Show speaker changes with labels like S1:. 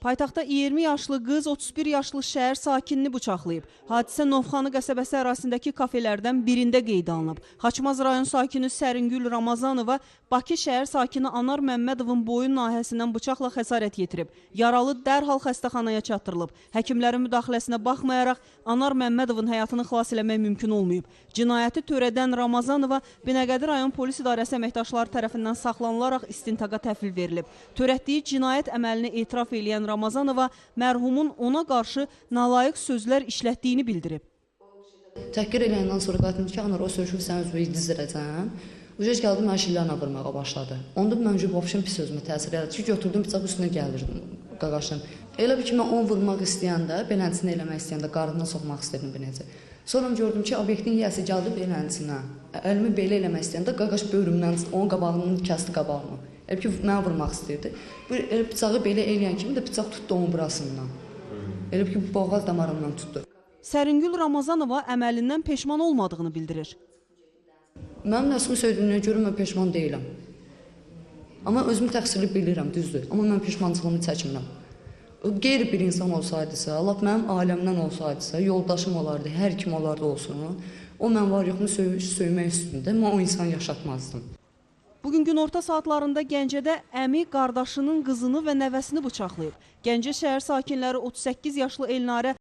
S1: Paytaxtda 20 yaşlı qız 31 yaşlı şəhər sakinini bıçaqlayıb. Hadisə Novxanı qəsəbəsi ərazisindəki kafelərdən birində qeydə alınıb. Xaçmaz rayon sakini Səringül Ramazanova Bakı şəhər sakini Anar Məmmədovun boyun nahiyəsindən bıçaqla xəsarət yetirib. Yaralı dərhal xəstəxanaya çatdırılıb. Həkimlərin müdaxiləsinə baxmayaraq Anar Məmmədovun həyatını xilas eləmək mümkün olmayıb. Cinayəti törədən Ramazanova Binəqədi rayon polis idarəsi əməkdaşları tərəfindən saxlanılaraq istintaqa təhvil verilib. Törətdiyi cinayət əməlini etiraf eləyən Ramazanova mərhumun ona qarşı nalayiq sözlər işlətdiyini bildirib.
S2: Təhqir eləyəndən sonra qayıtdım ki, Anar o sözü sən özünü dizdirəcəm. Ucuz gəldim, mən şillərlə vurmağa başladı. Onda mən vəbşin pis sözümə təsir elədi ki, götürdüm bıçaq üstünə gəlirdim qaqaşım. Elə bir ki, mən onu vurmaq istəyəndə, belənçini eləmək istəyəndə qarnına soxmaq istədim bir necə. Sonra gördüm ki, obyektin yiyəsi gəldi belənçinə. Əlimi belə eləmək istəyəndə qaqaş böyrümdən onun qabağını kəsdi qabağını. Elə ki, mənə vurmaq istəyirdi. Bıçağı belə eləyən kimi də bıçaq tutdu onun burasından. Elə ki, boğaz damarından tutdu.
S1: Səringül Ramazanova əməlindən peşman olmadığını bildirir.
S2: Mənim nəsmin söylədiyinə görə mən peşman deyiləm. Amma özümü təqsirli bilirəm, düzdür. Amma mən peşmançılığımı çəkinmirəm. Qeyri bir insan olsaydısa, Allah mənim ailəmdən olsaydısa, yoldaşım olardı, hər kim olardı olsun, o mən var yoxunu söymək üstündə, mən o insanı yaşatmazdım.
S1: Bugün günorta saatlarında Gəncədə əmi qardaşının qızını və nəvəsini bıçaqlayıb. Gəncə şəhər sakinləri 38 yaşlı Elnarə